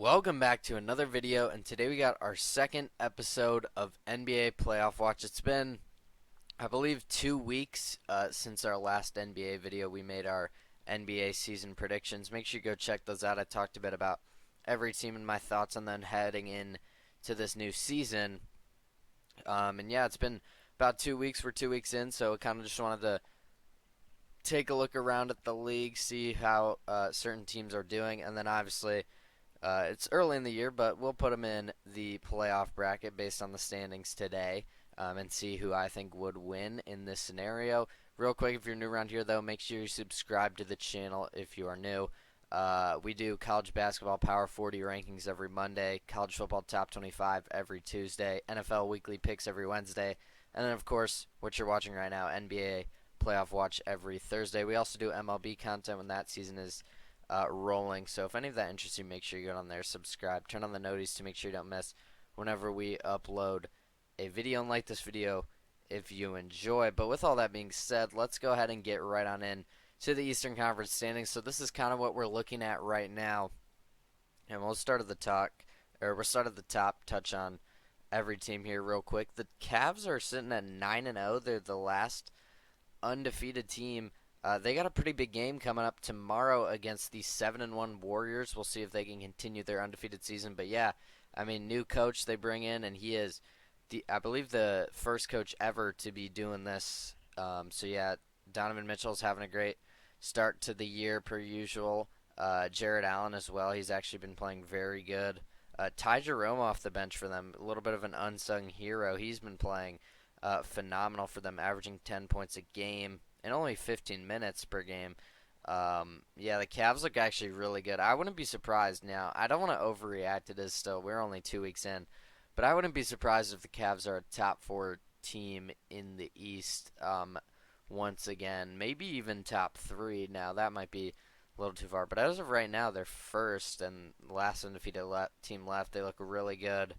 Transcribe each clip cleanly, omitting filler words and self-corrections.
Welcome back to another video, and today we got our second episode of NBA Playoff Watch. It's been, I believe, 2 weeks since our last NBA video. We made our NBA season predictions. Make sure you go check those out. I talked a bit about every team and my thoughts on them heading in to this new season. And yeah, it's been about 2 weeks. We're 2 weeks in, so I kind of just wanted to take a look around at the league, see how certain teams are doing, and then obviously it's early in the year, but we'll put them in the playoff bracket based on the standings today and see who I think would win in this scenario. Real quick, if you're new around here, though, make sure you subscribe to the channel if you are new. We do college basketball Power 40 rankings every Monday, college football Top 25 every Tuesday, NFL weekly picks every Wednesday, and then, of course, what you're watching right now, NBA Playoff Watch every Thursday. We also do MLB content when that season is rolling. So if any of that interests you, make sure you go on there, subscribe, turn on the notice to make sure you don't miss whenever we upload a video, and like this video if you enjoy. But with all that being said, let's go ahead and get right on in to the Eastern Conference standings. So this is kind of what we're looking at right now, and we'll start at the top, touch on every team here real quick. The Cavs are sitting at 9-0. They're the last undefeated team. They got a pretty big game coming up tomorrow against the 7-1 Warriors. We'll see if they can continue their undefeated season. But yeah, I mean, new coach they bring in, and he is I believe the first coach ever to be doing this. So yeah, Donovan Mitchell's having a great start to the year per usual. Jared Allen as well. He's actually been playing very good. Ty Jerome off the bench for them, a little bit of an unsung hero. He's been playing phenomenal for them, averaging 10 points a game and only 15 minutes per game. Yeah, the Cavs look actually really good. I wouldn't be surprised now. I don't want to overreact to this still. We're only 2 weeks in. But I wouldn't be surprised if the Cavs are a top 4 team in the East once again. Maybe even top 3. Now, that might be a little too far. But as of right now, they're first and last undefeated team left. They look really good.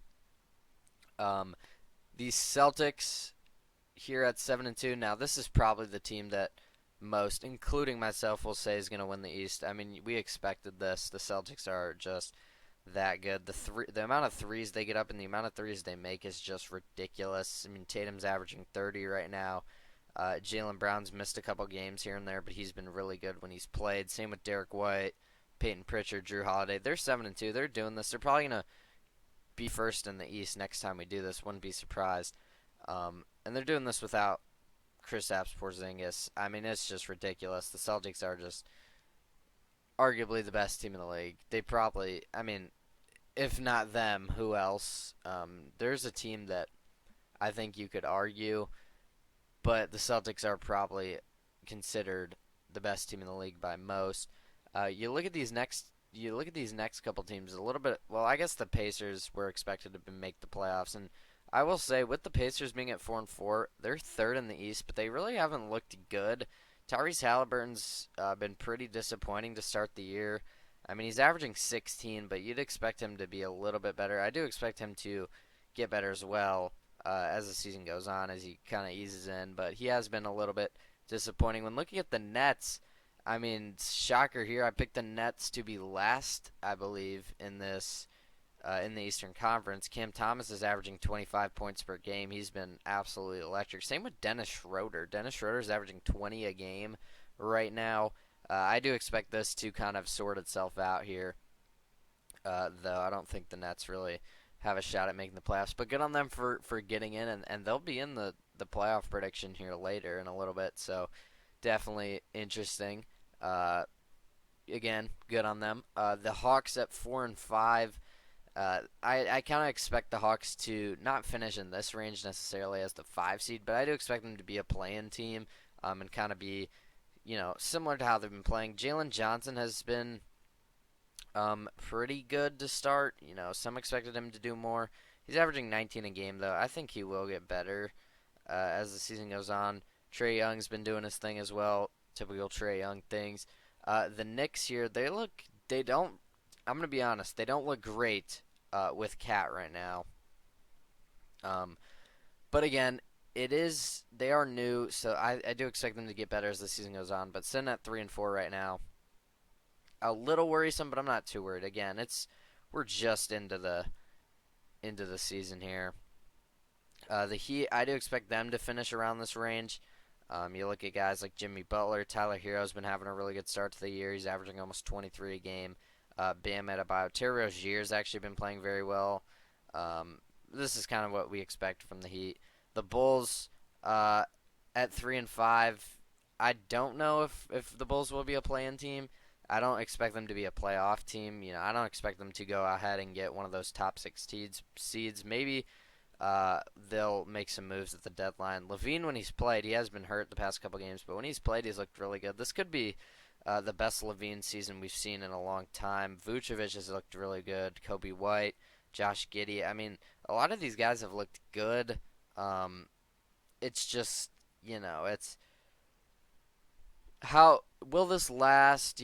The Celtics here at 7-2. Now, this is probably the team that most, including myself, will say is going to win the East. I mean, we expected this. The Celtics are just that good. The amount of threes they get up and the amount of threes they make is just ridiculous. I mean, Tatum's averaging 30 right now. Jaylen Brown's missed a couple games here and there, but he's been really good when he's played. Same with Derek White, Peyton Pritchard, Drew Holiday. They're 7-2. They're doing this. They're probably going to be first in the East next time we do this. Wouldn't be surprised. And they're doing this without Kristaps Porzingis. I mean, it's just ridiculous. The Celtics are just arguably the best team in the league. They probably, I mean, if not them, who else? There's a team that I think you could argue, but the Celtics are probably considered the best team in the league by most. You look at these next couple teams a little bit. Well, I guess the Pacers were expected to make the playoffs, and I will say with the Pacers being at 4-4, they're third in the East, but they really haven't looked good. Tyrese Halliburton's been pretty disappointing to start the year. I mean, he's averaging 16, but you'd expect him to be a little bit better. I do expect him to get better as well as the season goes on, as he kind of eases in, but he has been a little bit disappointing. When looking at the Nets, I mean, shocker here. I picked the Nets to be last, I believe, in this in the Eastern Conference. Cam Thomas is averaging 25 points per game. He's been absolutely electric. Same with Dennis Schroeder. Dennis Schroeder is averaging 20 a game right now. I do expect this to kind of sort itself out here, though I don't think the Nets really have a shot at making the playoffs. But good on them for getting in, and they'll be in the playoff prediction here later in a little bit. So definitely interesting. Again, good on them. The Hawks at 4-5. I kind of expect the Hawks to not finish in this range necessarily as the 5 seed, but I do expect them to be a play-in team and kind of be, similar to how they've been playing. Jalen Johnson has been pretty good to start. Some expected him to do more. He's averaging 19 a game, though. I think he will get better as the season goes on. Trae Young's been doing his thing as well. Typical Trae Young things. The Knicks here, I'm going to be honest, they don't look great with Cat right now. But again, they are new, so I do expect them to get better as the season goes on. But sitting at 3-4 right now, a little worrisome, but I'm not too worried. Again, we're just into the season here. The Heat, I do expect them to finish around this range. You look at guys like Jimmy Butler, Tyler Hero's been having a really good start to the year. He's averaging almost 23 a game. Bam Adebayo, Terry Rozier's actually been playing very well. This is kind of what we expect from the Heat. The Bulls, at 3-5, I don't know if the Bulls will be a play-in team. I don't expect them to be a playoff team. I don't expect them to go ahead and get one of those top six seeds. Maybe they'll make some moves at the deadline. Levine, when he's played, he has been hurt the past couple games, but when he's played, he's looked really good. This could be the best Levine season we've seen in a long time. Vucevic has looked really good. Kobe White, Josh Giddey. I mean, a lot of these guys have looked good. It's just, it's how will this last?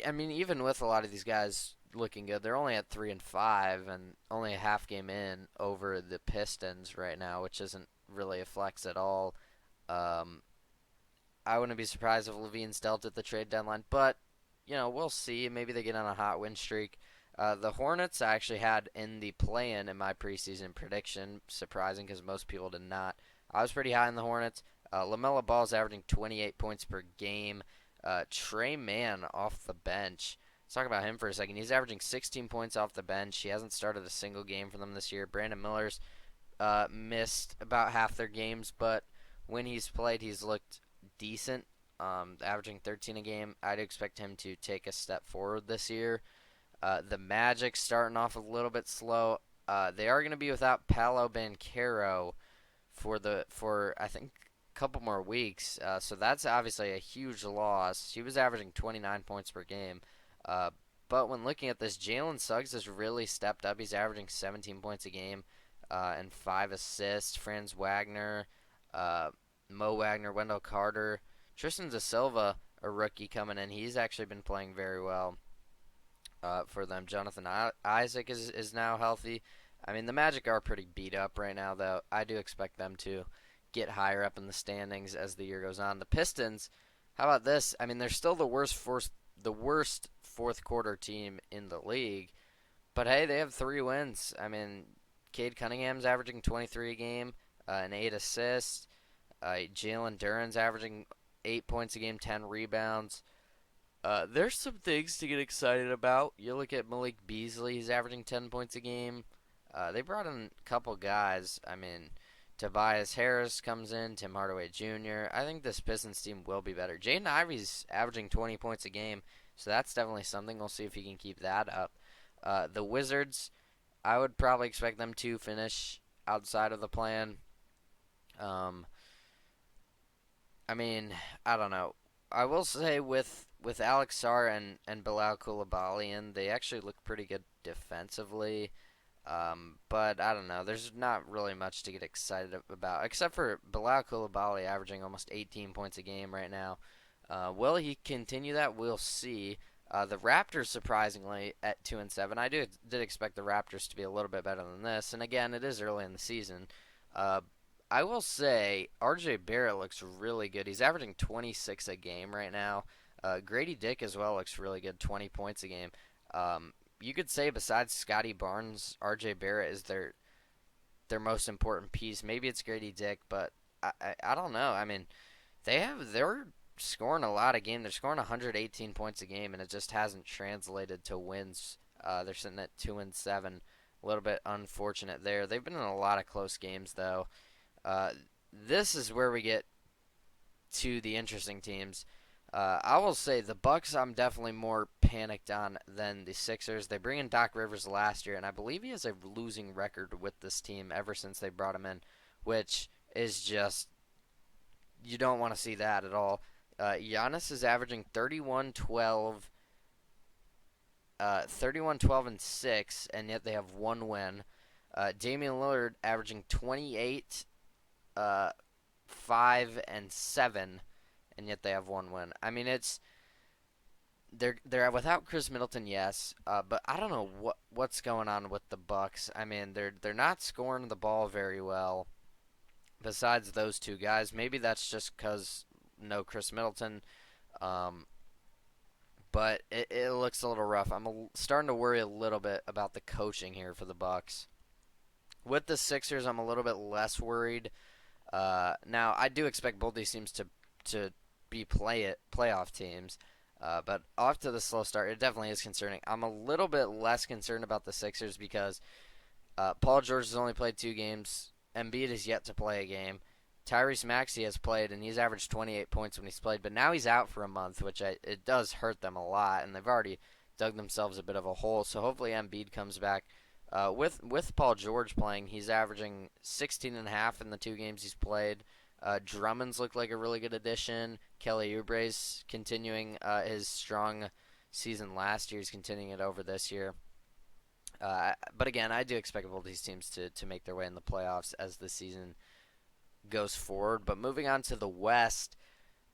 I mean, even with a lot of these guys looking good, they're only at 3-5 and only a half game in over the Pistons right now, which isn't really a flex at all. Um, I wouldn't be surprised if Levine's dealt at the trade deadline, but we'll see. Maybe they get on a hot win streak. The Hornets I actually had in the play-in my preseason prediction. Surprising because most people did not. I was pretty high in the Hornets. LaMelo Ball's averaging 28 points per game. Trey Mann off the bench. Let's talk about him for a second. He's averaging 16 points off the bench. He hasn't started a single game for them this year. Brandon Miller's missed about half their games, but when he's played, he's looked decent, averaging 13 a game. I'd expect him to take a step forward this year. The Magic starting off a little bit slow. They are going to be without Paolo Banchero for I think a couple more weeks. So that's obviously a huge loss. He was averaging 29 points per game. But when looking at this, Jalen Suggs has really stepped up. He's averaging 17 points a game and 5 assists. Franz Wagner, Mo Wagner, Wendell Carter, Tristan Da Silva, a rookie coming in. He's actually been playing very well for them. Jonathan Isaac is now healthy. I mean, the Magic are pretty beat up right now, though. I do expect them to get higher up in the standings as the year goes on. The Pistons, how about this? I mean, they're still the worst fourth quarter team in the league, but hey, they have 3 wins. I mean, Cade Cunningham's averaging 23 a game and 8 assists. Jalen Duren's averaging 8 points a game, 10 rebounds. There's some things to get excited about. You look at Malik Beasley, he's averaging 10 points a game. They brought in a couple guys. I mean, Tobias Harris comes in, Tim Hardaway Jr. I think this Pistons team will be better. Jaden Ivey's averaging 20 points a game, so that's definitely something. We'll see if he can keep that up. The Wizards, I would probably expect them to finish outside of the plan. I mean, I don't know. I will say with Alex Sarr and Bilal Coulibaly, they actually look pretty good defensively. But I don't know. There's not really much to get excited about, except for Bilal Coulibaly averaging almost 18 points a game right now. Will he continue that? We'll see. The Raptors, surprisingly, at 2-7. I did expect the Raptors to be a little bit better than this. And again, it is early in the season. I will say R.J. Barrett looks really good. He's averaging 26 a game right now. Grady Dick as well looks really good, 20 points a game. You could say besides Scotty Barnes, R.J. Barrett is their most important piece. Maybe it's Grady Dick, but I don't know. I mean, they're scoring a lot of games. They're scoring 118 points a game, and it just hasn't translated to wins. They're sitting at 2-7. A little bit unfortunate there. They've been in a lot of close games, though. This is where we get to the interesting teams. I will say the Bucks I'm definitely more panicked on than the Sixers. They bring in Doc Rivers last year, and I believe he has a losing record with this team ever since they brought him in, which is just, you don't want to see that at all. Giannis is averaging 31-12, 31-12-6, and yet they have 1 win. Damian Lillard averaging 28, 5 and 7, and yet they have 1 win. I mean, they're without Chris Middleton, yes, but I don't know what's going on with the Bucks. I mean, they're not scoring the ball very well. Besides those 2 guys, maybe that's just because no Chris Middleton. but it looks a little rough. Starting to worry a little bit about the coaching here for the Bucks. With the Sixers, I'm a little bit less worried. Now, I do expect both these teams to be playoff teams, but off to the slow start, it definitely is concerning. I'm a little bit less concerned about the Sixers because Paul George has only played 2 games. Embiid is yet to play a game. Tyrese Maxey has played, and he's averaged 28 points when he's played, but now he's out for a month, which it does hurt them a lot, and they've already dug themselves a bit of a hole. So hopefully Embiid comes back. With Paul George playing, he's averaging 16 and a half in the 2 games he's played. Drummond's looked like a really good addition. Kelly Oubre's continuing his strong season last year. He's continuing it over this year. But again, I do expect both these teams to make their way in the playoffs as the season goes forward. But moving on to the West,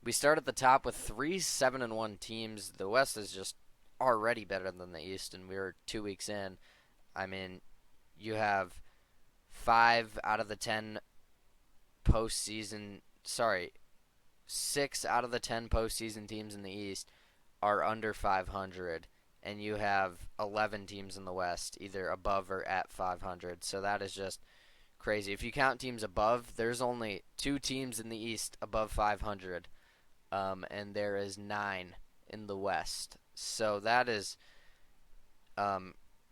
we start at the top with 3 7-1 teams. The West is just already better than the East, and we're 2 weeks in. I mean, you have 5 out of the 10 postseason. Sorry, 6 out of the 10 postseason teams in the East are under 500, and you have 11 teams in the West either above or at 500. So that is just crazy. If you count teams above, there's only 2 teams in the East above 500, and there is 9 in the West. So that is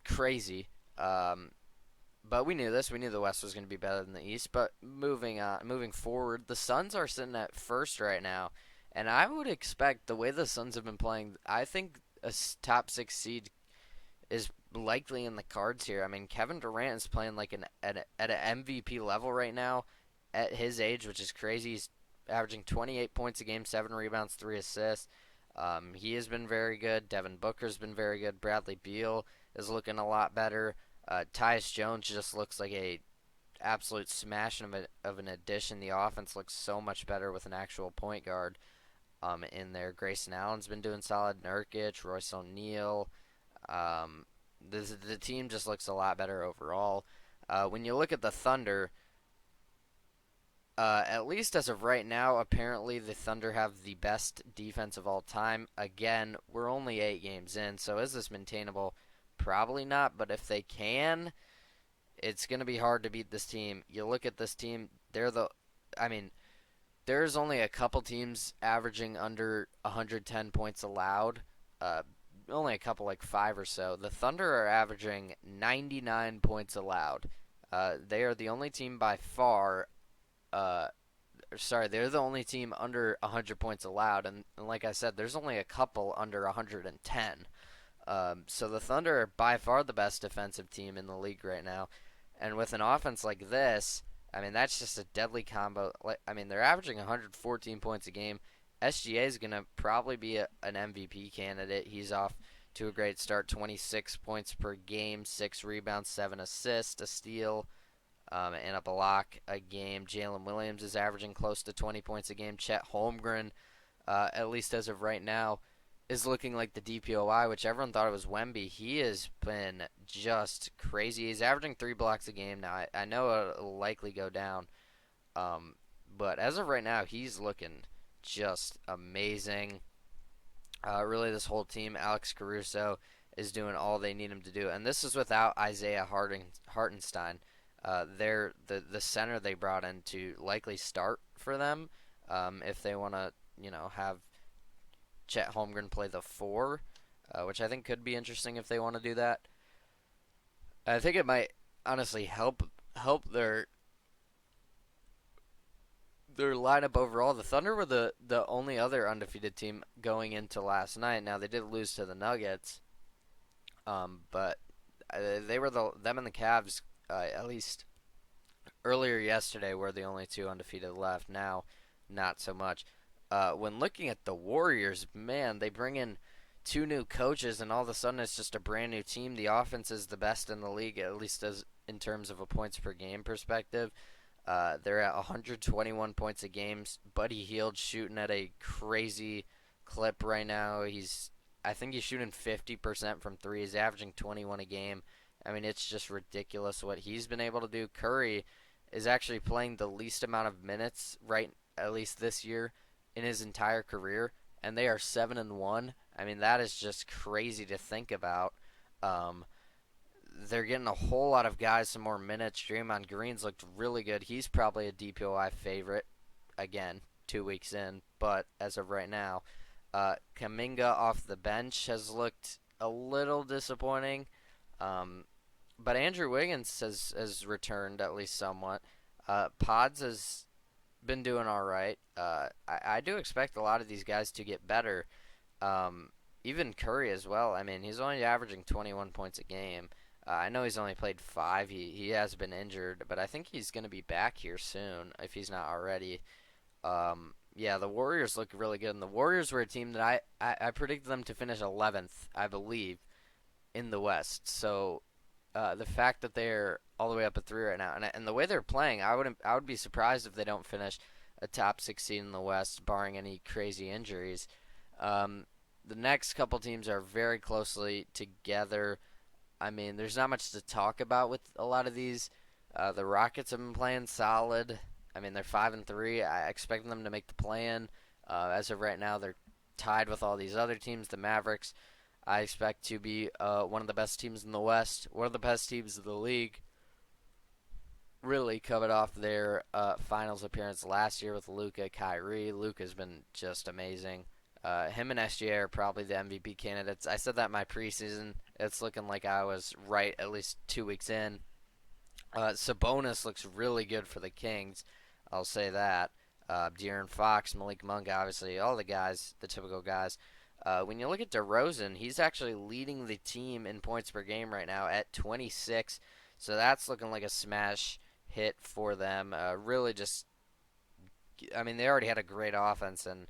crazy. But we knew this. We knew the West was going to be better than the East. But moving forward, the Suns are sitting at first right now, and I would expect the way the Suns have been playing, I think a top 6 seed is likely in the cards here. I mean, Kevin Durant is playing like at an MVP level right now at his age, which is crazy. He's averaging 28 points a game, 7 rebounds, 3 assists. He has been very good. Devin Booker's been very good. Bradley Beal is looking a lot better. Tyus Jones just looks like a absolute smash of an addition. The offense looks so much better with an actual point guard in there. Grayson Allen's been doing solid. Nurkic, Royce O'Neal. The team just looks a lot better overall. When you look at the Thunder, at least as of right now, apparently the Thunder have the best defense of all time. Again, we're only 8 games in, so is this maintainable? Probably not, but if they can, it's going to be hard to beat this team. You look at this team, I mean, there's only a couple teams averaging under 110 points allowed. Only a couple, like 5 or so. The Thunder are averaging 99 points allowed. They are the only team by far. They're the only team under 100 points allowed, and like I said, there's only a couple under 110. So the Thunder are by far the best defensive team in the league right now, and with an offense like this, I mean that's just a deadly combo. I mean they're averaging 114 points a game. SGA is gonna probably be an MVP candidate. He's off to a great start, 26 points per game, 6 rebounds, 7 assists, a steal, and a block a game. Jalen Williams is averaging close to 20 points a game. Chet Holmgren, at least as of right now, is looking like the DPOY, which everyone thought it was Wemby. He has been just crazy. He's averaging 3 blocks a game now. I know it'll likely go down, but as of right now, he's looking just amazing. Really, this whole team, Alex Caruso, is doing all they need him to do, and this is without Isaiah Hartenstein. The center they brought in to likely start for them if they want to, have Chet Holmgren play the 4, which I think could be interesting if they want to do that. I think it might honestly help their lineup overall. The Thunder were the only other undefeated team going into last night. Now they did lose to the Nuggets, but they were them and the Cavs at least earlier yesterday were the only 2 undefeated left. Now, not so much. When looking at the Warriors, man, they bring in 2 new coaches, and all of a sudden it's just a brand new team. The offense is the best in the league, at least as in terms of a points per game perspective. They're at 121 points a game. Buddy Hield shooting at a crazy clip right now. I think he's shooting 50% from 3. He's averaging 21 a game. I mean, it's just ridiculous what he's been able to do. Curry is actually playing the least amount of minutes, right, at least this year, in his entire career, and they are 7-1. I mean, that is just crazy to think about. Um, they're getting a whole lot of guys some more minutes. Draymond Green's looked really good. He's probably a DPOI favorite again, 2 weeks in, but as of right now, Kaminga off the bench has looked a little disappointing. Um, but Andrew Wiggins has returned at least somewhat. Pods has been doing all right. I do expect a lot of these guys to get better. Um, Even Curry as well. I mean, he's only averaging 21 points a game. I know he's only played five. He has been injured, but I think he's going to be back here soon if he's not already. Yeah, the Warriors look really good, and the Warriors were a team that I predicted them to finish 11th, I believe, in the West. So the fact that they're all the way up at three right now, and the way they're playing, I would be surprised if they don't finish a top 16 in the West, barring any crazy injuries. Um, the next couple teams are very closely together. I mean, there's not much to talk about with a lot of these. The Rockets have been playing solid. I mean, they're 5-3. I expect them to make the play-in. As of right now, they're tied with all these other teams. The Mavericks, I expect to be one of the best teams in the West, one of the best teams in the league. Really covered off their finals appearance last year with Luka, Kyrie. Luka's been just amazing. Him and SGA are probably the MVP candidates. I said that in my preseason. It's looking like I was right at least 2 weeks in. Sabonis looks really good for the Kings. I'll say that. De'Aaron Fox, Malik Monk, obviously, all the guys, the typical guys. When you look at DeRozan, he's actually leading the team in points per game right now at 26. So that's looking like a smash hit for them. Really just, I mean, they already had a great offense, and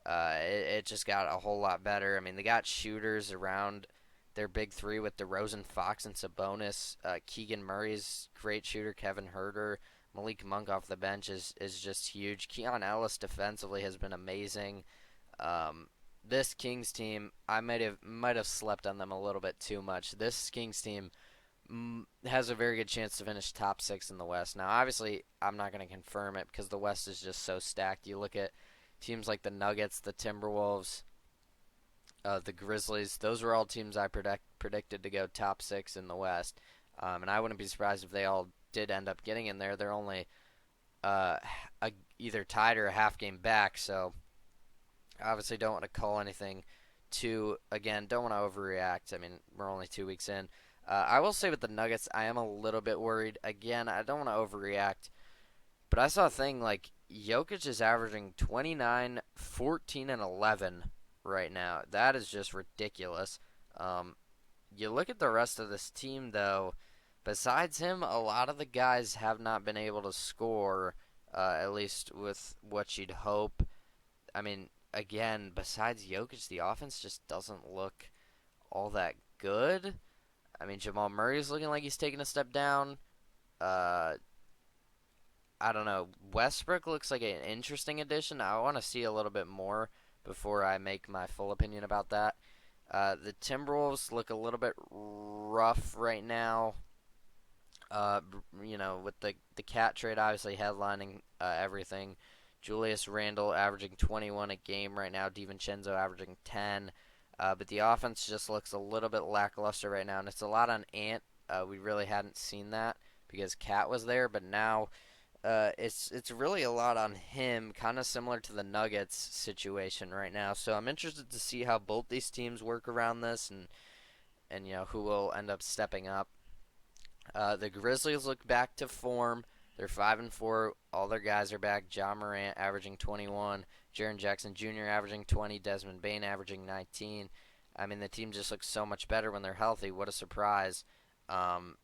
it just got a whole lot better. I mean, they got shooters around their big three with DeRozan, Fox, and Sabonis. Keegan Murray's great shooter. Kevin Huerter, Malik Monk off the bench is just huge. Keon Ellis defensively has been amazing. This Kings team, I might have slept on them a little bit too much. This Kings team has a very good chance to finish top six in the West. Now, obviously, I'm not going to confirm it because the West is just so stacked. You look at teams like the Nuggets, the Timberwolves, the Grizzlies. Those were all teams I predicted to go top six in the West, and I wouldn't be surprised if they all did end up getting in there. They're only either tied or a half game back, so obviously don't want to call anything too. Again, don't want to overreact. I mean, we're only 2 weeks in. I will say with the Nuggets, I am a little bit worried. Again, I don't want to overreact, but I saw a thing like Jokic is averaging 29, 14, and 11 right now. That is just ridiculous. You look at the rest of this team, though, besides him, a lot of the guys have not been able to score, at least with what you'd hope. I mean, again, besides Jokic, the offense just doesn't look all that good. I mean, Jamal Murray's looking like he's taking a step down. Uh, I don't know. Westbrook looks like an interesting addition. I want to see a little bit more before I make my full opinion about that. The Timberwolves look a little bit rough right now. With the Cat trade obviously headlining everything. Julius Randle averaging 21 a game right now. DiVincenzo averaging 10. But the offense just looks a little bit lackluster right now, and it's a lot on Ant. We really hadn't seen that because Cat was there, but now it's really a lot on him, kind of similar to the Nuggets situation right now. So I'm interested to see how both these teams work around this, and who will end up stepping up. The Grizzlies look back to form. They're 5-4. All their guys are back. Ja Morant averaging 21. Jaren Jackson Jr. averaging 20. Desmond Bane averaging 19. I mean, the team just looks so much better when they're healthy. What a surprise. But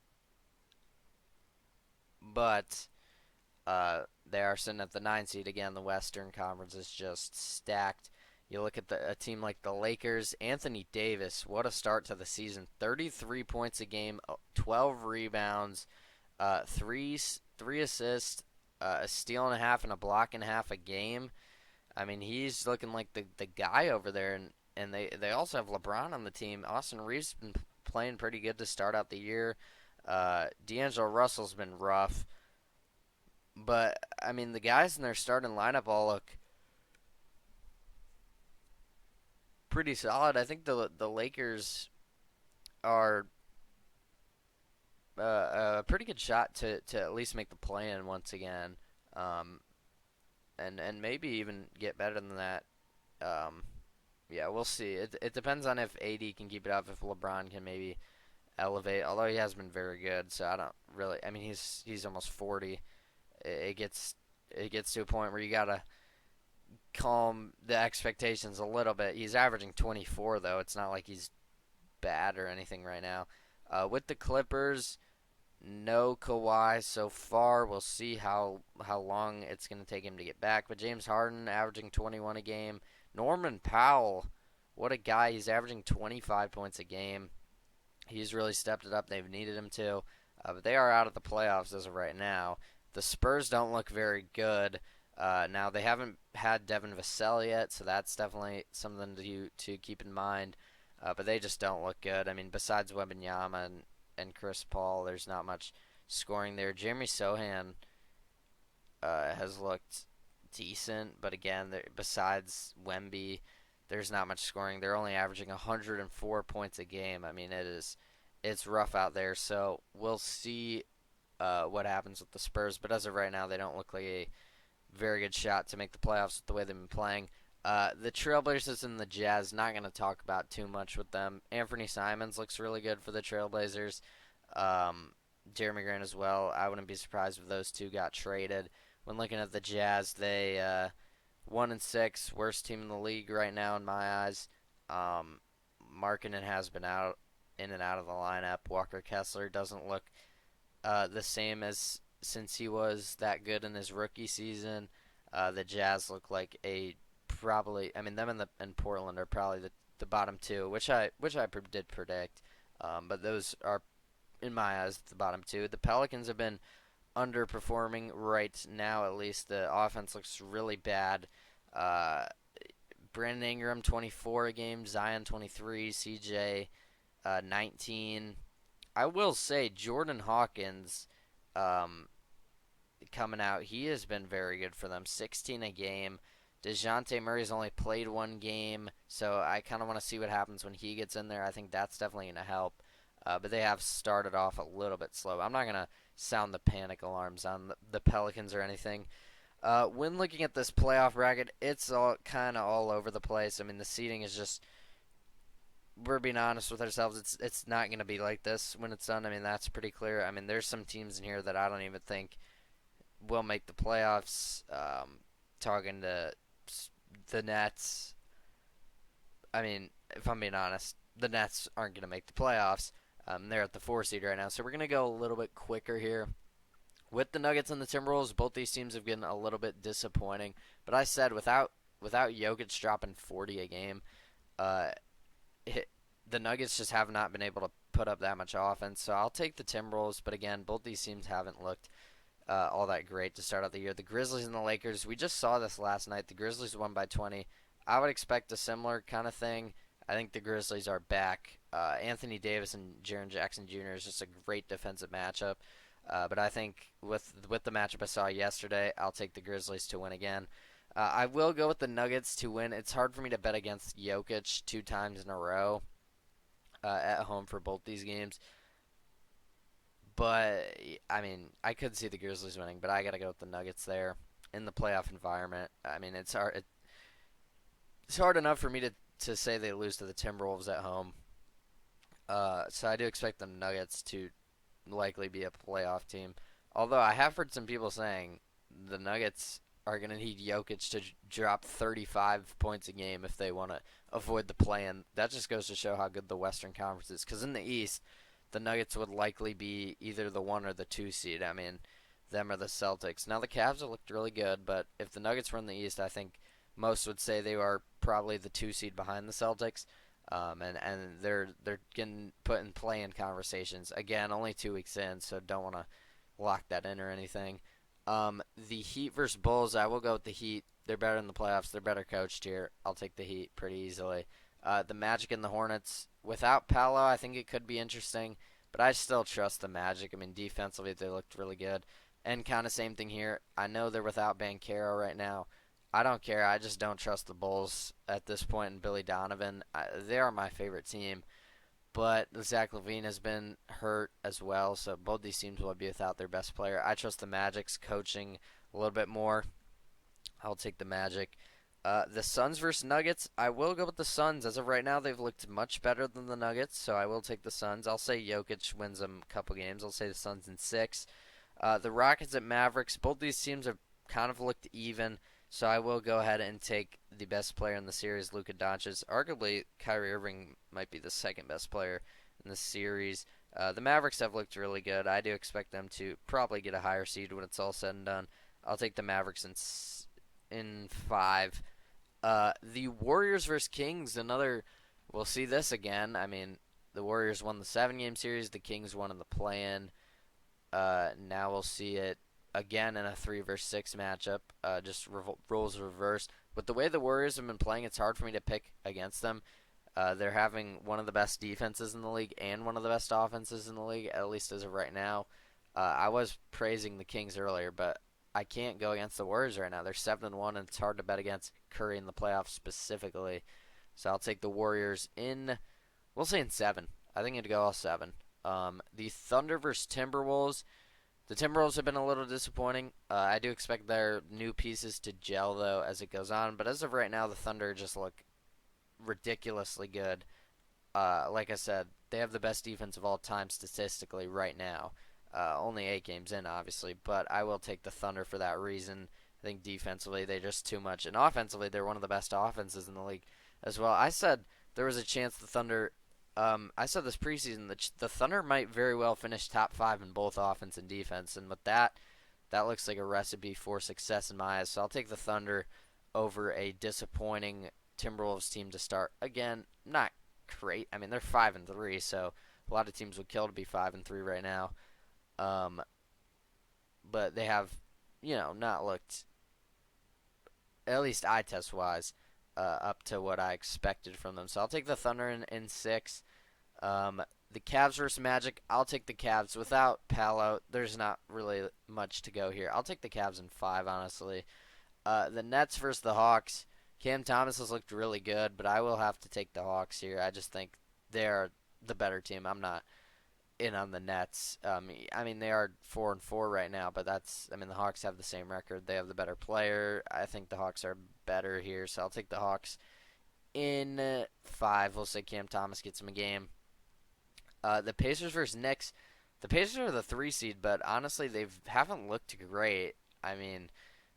they are sitting at the 9 seed. Again, the Western Conference is just stacked. You look at a team like the Lakers. Anthony Davis, what a start to the season. 33 points a game, 12 rebounds, three assists, a steal and a half, and a block and a half a game. I mean, he's looking like the guy over there, and they also have LeBron on the team. Austin Reeves been playing pretty good to start out the year. D'Angelo Russell's been rough. But, I mean, the guys in their starting lineup all look pretty solid. I think the Lakers are a pretty good shot to at least make the play-in once again, um, and maybe even get better than that. Um, yeah, we'll see. It depends on if AD can keep it up, if LeBron can maybe elevate. Although he has been very good, so I don't really. I mean, he's almost 40. It gets it gets to a point where you gotta calm the expectations a little bit. He's averaging 24 though. It's not like he's bad or anything right now. With the Clippers, no Kawhi so far. We'll see how long it's going to take him to get back. But James Harden averaging 21 a game. Norman Powell, what a guy. He's averaging 25 points a game. He's really stepped it up. They've needed him to. But they are out of the playoffs as of right now. The Spurs don't look very good. Now they haven't had Devin Vassell yet, so that's definitely something to keep in mind. But they just don't look good. I mean, besides Wembanyama and Chris Paul, there's not much scoring there. Jeremy Sohan has looked decent, but again, besides Wemby, there's not much scoring. They're only averaging 104 points a game. I mean, it's rough out there. So we'll see what happens with the Spurs. But as of right now, they don't look like a very good shot to make the playoffs with the way they've been playing. The Trailblazers and the Jazz, not going to talk about too much with them. Anthony Simons looks really good for the Trailblazers. Jeremy Grant as well. I wouldn't be surprised if those two got traded. When looking at the Jazz, they 1-6, worst team in the league right now in my eyes. Markkanen has been out in and out of the lineup. Walker Kessler doesn't look the same as since he was that good in his rookie season. The Jazz look like them and Portland are probably the bottom two, which I did predict. But those are in my eyes the bottom two. The Pelicans have been underperforming right now. At least the offense looks really bad. Brandon Ingram 24 a game, Zion 23, CJ 19. I will say Jordan Hawkins coming out, he has been very good for them. 16 a game. DeJounte Murray's only played one game, so I kind of want to see what happens when he gets in there. I think that's definitely going to help. But they have started off a little bit slow. I'm not going to sound the panic alarms on the Pelicans or anything. When looking at this playoff bracket, it's all kind of all over the place. I mean, the seeding is just, we're being honest with ourselves. It's not going to be like this when it's done. I mean, that's pretty clear. I mean, there's some teams in here that I don't even think will make the playoffs. Talking to the Nets. I mean, if I'm being honest, the Nets aren't going to make the playoffs. They're at the 4 seed right now, so we're going to go a little bit quicker here. With the Nuggets and the Timberwolves, both these teams have been a little bit disappointing. But I said without Jokic dropping 40 a game, the Nuggets just have not been able to put up that much offense. So I'll take the Timberwolves, but again, both these teams haven't looked all that great to start out the year. The Grizzlies and the Lakers, we just saw this last night. The Grizzlies won by 20. I would expect a similar kind of thing. I think the Grizzlies are back. Anthony Davis and Jaren Jackson Jr. is just a great defensive matchup. But I think with the matchup I saw yesterday, I'll take the Grizzlies to win again. I will go with the Nuggets to win. It's hard for me to bet against Jokic 2 times in a row at home for both these games. But, I mean, I could see the Grizzlies winning, but I got to go with the Nuggets there in the playoff environment. I mean, it's hard enough for me to say they lose to the Timberwolves at home. So I do expect the Nuggets to likely be a playoff team. Although I have heard some people saying the Nuggets are going to need Jokic to drop 35 points a game if they want to avoid the play-in. That just goes to show how good the Western Conference is. Because in the East, the Nuggets would likely be either the 1 or the 2 seed. I mean, them or the Celtics. Now the Cavs have looked really good, but if the Nuggets were in the East, I think most would say they are probably the 2 seed behind the Celtics. And they're getting put in play-in conversations. Again, only 2 weeks in, so don't want to lock that in or anything. The Heat versus Bulls, I will go with the Heat. They're better in the playoffs. They're better coached here. I'll take the Heat pretty easily. The Magic and the Hornets, without Paolo, I think it could be interesting, but I still trust the Magic. I mean, defensively, they looked really good. And kind of same thing here. I know they're without Banchero right now. I don't care. I just don't trust the Bulls at this point in Billy Donovan. They are my favorite team, but Zach LaVine has been hurt as well, so both these teams will be without their best player. I trust the Magic's coaching a little bit more. I'll take the Magic. The Suns versus Nuggets. I will go with the Suns. As of right now, they've looked much better than the Nuggets, so I will take the Suns. I'll say Jokic wins them a couple games. I'll say the Suns in six. The Rockets at Mavericks. Both these teams have kind of looked even, so I will go ahead and take the best player in the series, Luka Doncic. Arguably, Kyrie Irving might be the second best player in the series. The Mavericks have looked really good. I do expect them to probably get a higher seed when it's all said and done. I'll take the Mavericks in five. The Warriors versus Kings, another. We'll see this again. I mean, the Warriors won the 7-game series. The Kings won in the play-in. Now we'll see it again in a 3 versus 6 matchup. Just roles reversed. With the way the Warriors have been playing, it's hard for me to pick against them. They're having one of the best defenses in the league and one of the best offenses in the league, at least as of right now. I was praising the Kings earlier, but I can't go against the Warriors right now. They're 7-1, and it's hard to bet against Curry in the playoffs specifically. So I'll take the Warriors in. We'll say in 7. I think it'd go all 7. The Thunder versus Timberwolves. The Timberwolves have been a little disappointing. I do expect their new pieces to gel, though, as it goes on. But as of right now, the Thunder just look ridiculously good. Like I said, they have the best defense of all time statistically right now. Only 8 games in, obviously, but I will take the Thunder for that reason. I think defensively they're just too much, and offensively they're one of the best offenses in the league as well. I said there was a chance the Thunder. I said this preseason the Thunder might very well finish top 5 in both offense and defense, and with that, that looks like a recipe for success in my eyes. So I'll take the Thunder over a disappointing Timberwolves team to start. Again, not great. I mean, they're 5-3, so a lot of teams would kill to be 5-3 right now. But they have, not looked, at least eye test wise, up to what I expected from them. So I'll take the Thunder in 6. The Cavs versus Magic, I'll take the Cavs. Without Palo, there's not really much to go here. I'll take the Cavs in 5, honestly. The Nets versus the Hawks, Cam Thomas has looked really good, but I will have to take the Hawks here. I just think they're the better team. I'm not in on the Nets. I mean, they are 4-4 right now, but the Hawks have the same record. They have the better player. I think the Hawks are better here, so I'll take the Hawks in 5. We'll say Cam Thomas gets him a game. The Pacers versus Knicks. The Pacers are the 3 seed, but honestly, they haven't looked great. I mean,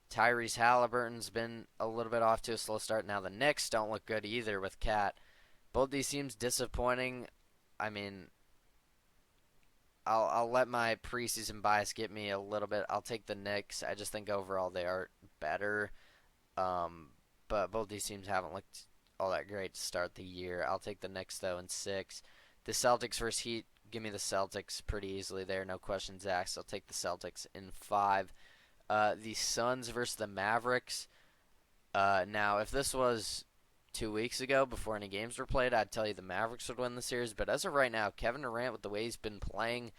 Tyrese Halliburton's been a little bit off to a slow start. Now the Knicks don't look good either with Cat. Both these teams disappointing. I mean, I'll let my preseason bias get me a little bit. I'll take the Knicks. I just think overall they are better. But both these teams haven't looked all that great to start the year. I'll take the Knicks though in 6. The Celtics versus Heat. Give me the Celtics pretty easily there. No questions asked. I'll take the Celtics in 5. The Suns versus the Mavericks. Now, if this was 2 weeks ago before any games were played, I'd tell you the Mavericks would win the series. But as of right now, Kevin Durant, with the way he's been playing,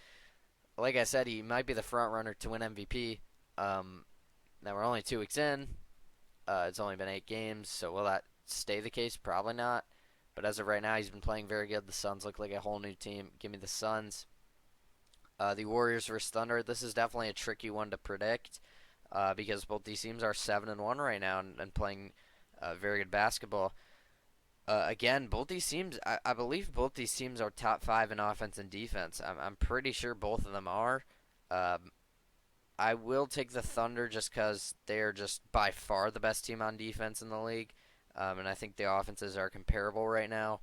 like I said, he might be the front runner to win MVP. Now we're only 2 weeks in. It's only been 8 games, so will that stay the case? Probably not. But as of right now, he's been playing very good. The Suns look like a whole new team. Give me the Suns. The Warriors versus Thunder. This is definitely a tricky one to predict because both these teams are 7-1 right now and playing very good basketball. Again, both these teams, I believe both these teams are top 5 in offense and defense. I'm pretty sure both of them are. I will take the Thunder just because they are just by far the best team on defense in the league. And I think the offenses are comparable right now.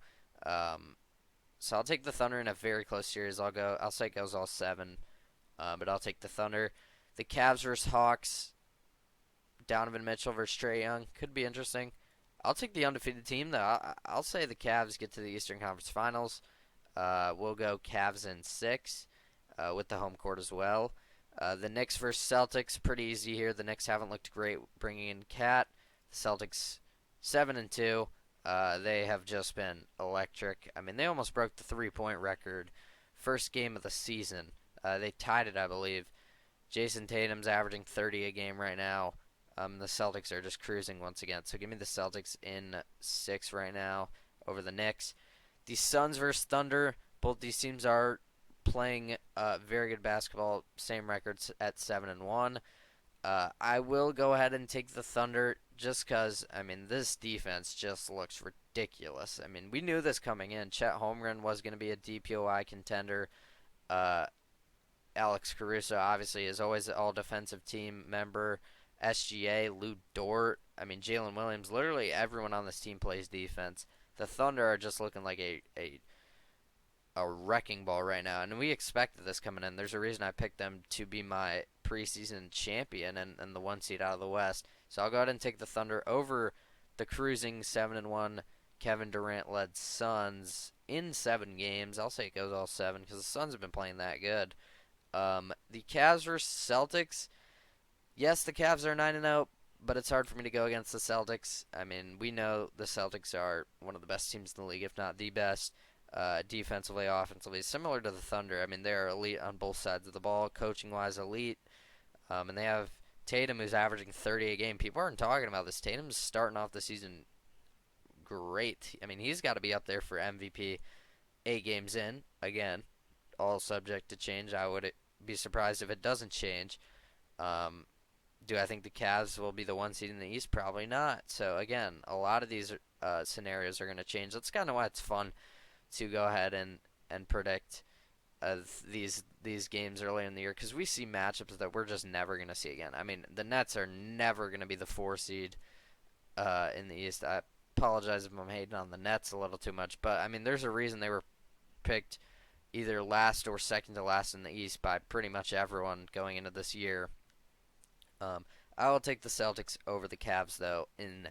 So I'll take the Thunder in a very close series. I'll say it goes all 7. But I'll take the Thunder. The Cavs versus Hawks. Donovan Mitchell versus Trae Young. Could be interesting. I'll take the undefeated team, though. I'll say the Cavs get to the Eastern Conference Finals. We'll go Cavs in 6 with the home court as well. The Knicks versus Celtics. Pretty easy here. The Knicks haven't looked great bringing in Cat. The Celtics 7-2. They have just been electric. I mean, they almost broke the 3-point record. First game of the season. They tied it, I believe. Jason Tatum's averaging 30 a game right now. The Celtics are just cruising once again. So give me the Celtics in 6 right now over the Knicks. The Suns versus Thunder. Both these teams are playing very good basketball. Same records at 7-1. I will go ahead and take the Thunder just because, I mean, this defense just looks ridiculous. I mean, we knew this coming in. Chet Holmgren was going to be a DPOI contender. Uh, Alex Caruso, obviously, is always an all defensive team member. SGA, Lou Dort. I mean, Jalen Williams. Literally everyone on this team plays defense. The Thunder are just looking like a wrecking ball right now, and we expected this coming in. There's a reason I picked them to be my preseason champion and the 1 seed out of the West. So I'll go ahead and take the Thunder over the cruising 7-1 Kevin Durant led Suns in 7 games. I'll say it goes all 7 because the Suns have been playing that good. The Cavs versus Celtics. Yes, the Cavs are 9-0, but it's hard for me to go against the Celtics. I mean, we know the Celtics are one of the best teams in the league, if not the best. Defensively, offensively, similar to the Thunder. I mean, they're elite on both sides of the ball, coaching-wise elite. And they have Tatum, who's averaging 30 a game. People aren't talking about this. Tatum's starting off the season great. I mean, he's got to be up there for MVP 8 games in. Again, all subject to change. I would be surprised if it doesn't change. Do I think the Cavs will be the 1 seed in the East? Probably not. So, again, a lot of these scenarios are going to change. That's kind of why it's fun to go ahead and predict these games early in the year because we see matchups that we're just never going to see again. I mean, the Nets are never going to be the 4 seed in the East. I apologize if I'm hating on the Nets a little too much, but I mean, there's a reason they were picked either last or second to last in the East by pretty much everyone going into this year. I will take the Celtics over the Cavs though in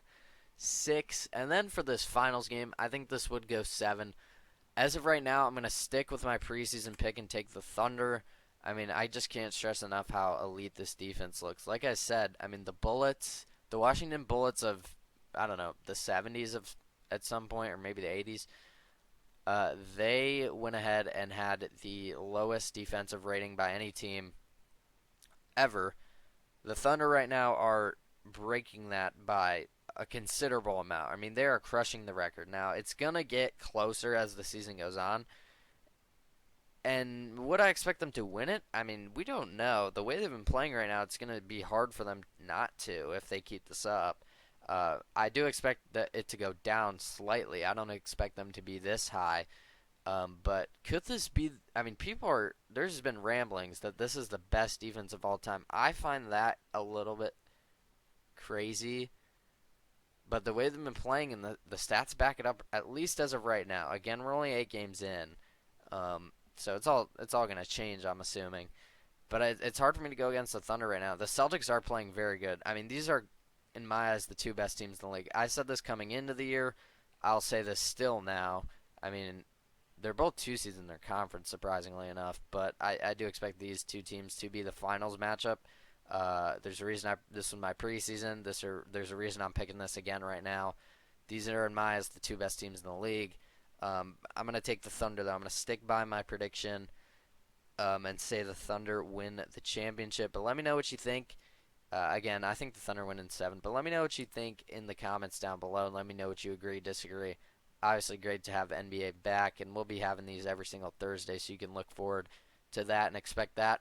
6, and then for this finals game, I think this would go 7. As of right now, I'm going to stick with my preseason pick and take the Thunder. I mean, I just can't stress enough how elite this defense looks. Like I said, I mean, the Washington Bullets of, I don't know, the 70s of at some point, or maybe the 80s, they went ahead and had the lowest defensive rating by any team ever. The Thunder right now are breaking that by a considerable amount. I mean, they are crushing the record. Now, it's going to get closer as the season goes on. And would I expect them to win it? I mean, we don't know. The way they've been playing right now, it's going to be hard for them not to if they keep this up. I do expect it to go down slightly. I don't expect them to be this high. But could this be... I mean, there's been ramblings that this is the best defense of all time. I find that a little bit crazy. But the way they've been playing and the stats back it up, at least as of right now. Again, we're only 8 games in, so it's all going to change, I'm assuming. But it's hard for me to go against the Thunder right now. The Celtics are playing very good. I mean, these are, in my eyes, the 2 best teams in the league. I said this coming into the year. I'll say this still now. I mean, they're both 2 seeds in their conference, surprisingly enough. But I do expect these 2 teams to be the finals matchup. There's a reason this was my preseason. There's a reason I'm picking this again right now. These are in my eyes the 2 best teams in the league. I'm gonna take the Thunder though. I'm gonna stick by my prediction and say the Thunder win the championship. But let me know what you think. Again, I think the Thunder win in 7. But let me know what you think in the comments down below. And let me know what you agree, disagree. Obviously, great to have NBA back, and we'll be having these every single Thursday, so you can look forward to that and expect that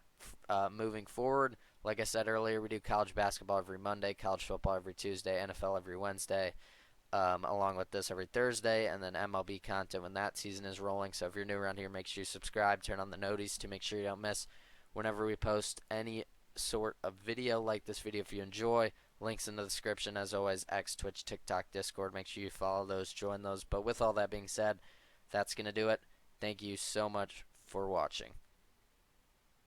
moving forward. Like I said earlier, we do college basketball every Monday, college football every Tuesday, NFL every Wednesday, along with this every Thursday, and then MLB content when that season is rolling. So if you're new around here, make sure you subscribe, turn on the noties to make sure you don't miss whenever we post any sort of video like this video if you enjoy. Links in the description, as always, X, Twitch, TikTok, Discord. Make sure you follow those, join those. But with all that being said, that's going to do it. Thank you so much for watching.